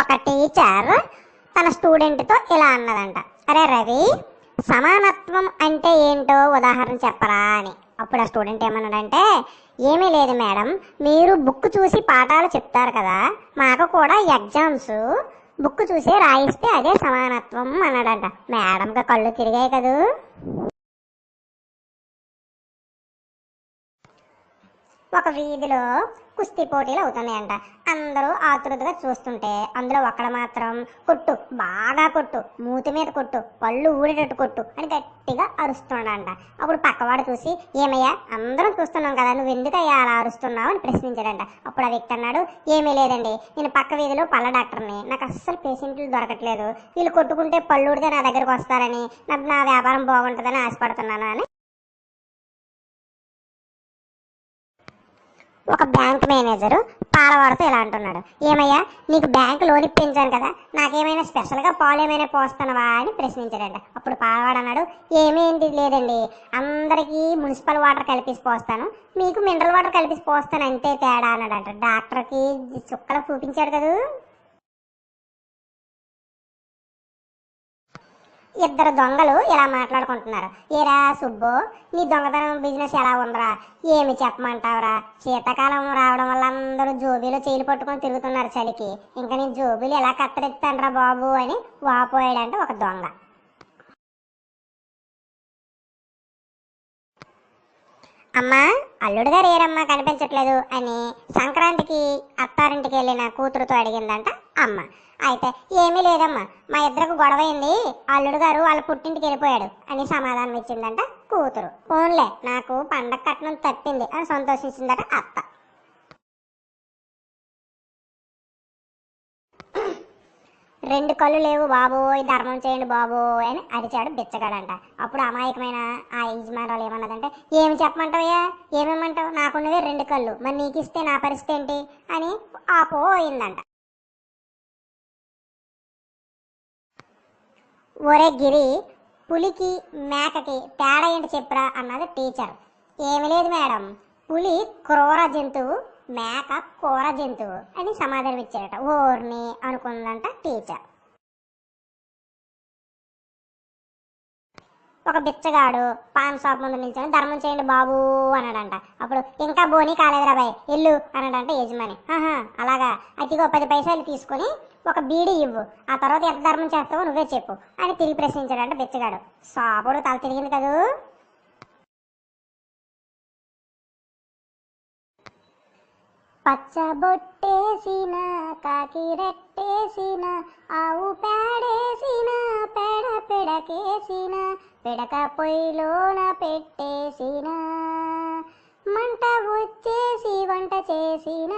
ఒక టీచర్ తన స్టూడెంట్తో ఇలా అన్నదంట, అరే రవి, సమానత్వం అంటే ఏంటో ఉదాహరణ చెప్పరా అని. అప్పుడు ఆ స్టూడెంట్ ఏమన్నాడంటే, ఏమీ లేదు మేడం, మీరు బుక్ చూసి పాఠాలు చెప్తారు కదా, మాకు కూడా ఎగ్జామ్స్ బుక్ చూసి రాయిస్తే అదే సమానత్వం అన్నాడంట. మేడంకి కళ్ళు తిరిగాయి కదూ. ఒక వీధిలో కుస్తీ పోటీలు అవుతున్నాయంట. అందరూ ఆతృతగా చూస్తుంటే అందులో ఒకడు మాత్రం కొట్టు, బాగా కొట్టు, మూతి మీద కొట్టు, పళ్ళు ఊడేటట్టు కొట్టు అని గట్టిగా అరుస్తున్నాడంట. అప్పుడు పక్కవాడు చూసి, ఏమయ్యా అందరం చూస్తున్నాం కదా, నువ్వు ఎందుకయ్యా అలా అరుస్తున్నావు అని ప్రశ్నించాడంట. అప్పుడు ఆ వ్యక్తి అన్నాడు, ఏమీ లేదండి, నేను పక్క వీధిలో పళ్ళ డాక్టర్ని, నాకు అస్సలు పేషెంట్లు దొరకట్లేదు, వీళ్ళు కొట్టుకుంటే పళ్ళు ఊడితే నా దగ్గరకు వస్తారని, నా వ్యాపారం బాగుంటుందని ఆశపడుతున్నాను అని. ఒక బ్యాంక్ మేనేజరు పాలవాడితో ఇలా అంటున్నాడు, ఏమయ్యా నీకు బ్యాంకు లోన్ ఇప్పించాను కదా, నాకేమైనా స్పెషల్గా పాలు ఏమైనా పోస్తానవా అని ప్రశ్నించాడంట. అప్పుడు పాలవాడు అన్నాడు, ఏమేంటి లేదండి, అందరికీ మున్సిపల్ వాటర్ కలిపేసి పోస్తాను, మీకు మినరల్ వాటర్ కలిపేసి పోస్తాను అంతే తేడా అన్నాడంట. డాక్టర్కి చుక్కలు చూపించాడు కదా. ఇద్దరు దొంగలు ఇలా మాట్లాడుకుంటున్నారు, ఏరా సుబ్బు, నీ దొంగతనం బిజినెస్ ఎలా ఉందిరా, ఏమి చెప్పమంటావురా, శీతాకాలం రావడం వల్ల అందరూ జోబీలో చేయిలు పట్టుకొని తిరుగుతున్నారు చలికి, ఇంకా నీ జోబీలు ఎలా కత్తరిస్తానరా బాబు అని వాపోయాడంటే ఒక దొంగ. అమ్మా, అల్లుడు గారు ఏరమ్మా కనిపించట్లేదు అని సంక్రాంతికి అత్తారింటికి వెళ్ళిన కూతురుతో అడిగిందంట అమ్మ. అయితే ఏమీ లేదమ్మా, మా ఇద్దరికి గొడవైంది, అల్లుడు గారు వాళ్ళ పుట్టింటికి వెళ్ళిపోయాడు అని సమాధానం ఇచ్చిందంట కూతురు. ఫోన్లే, నాకు పండగ కట్నం తప్పింది అని సంతోషించిందట అత్త. రెండు కళ్ళు లేవు బాబోయ్, ధర్మం చేయండి బాబోయ్ అని అరిచాడు బిచ్చగాడంట. అప్పుడు అమాయకమైన ఆ యజమానురాలు ఏమన్నదంటే, ఏమి చెప్పమంటావయ్యా, ఏమేమంటావు, నాకున్నదే రెండు కళ్ళు, మరి నీకు ఇస్తే నా పరిస్థితి ఏంటి అని ఆపోయిందంట. ఒరే గిరి, పులికి మేకకి తేడా ఏంటి చెప్పురా అన్నది టీచర్. ఏమి లేదు మేడం, పులి క్రూర జంతువు, మేక కూర జంతువు అని సమాధానం ఇచ్చారట. ఓర్ని అనుకుందంట టీచర్. ఒక బిచ్చగాడు పాన్ షాప్ ముందు నిల్చొని ధర్మం చేయండి బాబు అన్నాడంట. అప్పుడు ఇంకా బోనీ కాలేదురా బాయ్, ఇల్లు అన్నాడంట యజమాని. అలాగా, అతిగో 10 పైసలు తీసుకొని ఒక బీడీ ఇవ్వు, ఆ తర్వాత ఎంత ధర్మం చేస్తావో నువ్వే చెప్పు అని తిరిగి ప్రశ్నించాడంట బిచ్చగాడు. షాపుడు తల తిరిగింది కదూ. పచ్చబొట్టేసిన కాకి రెట్టేసిన ఆవు పేడేసిన పేడ పిడకేసిన పిడక పొయ్యిలోన పెట్టేసిన మంట వచ్చేసి వంట చేసిన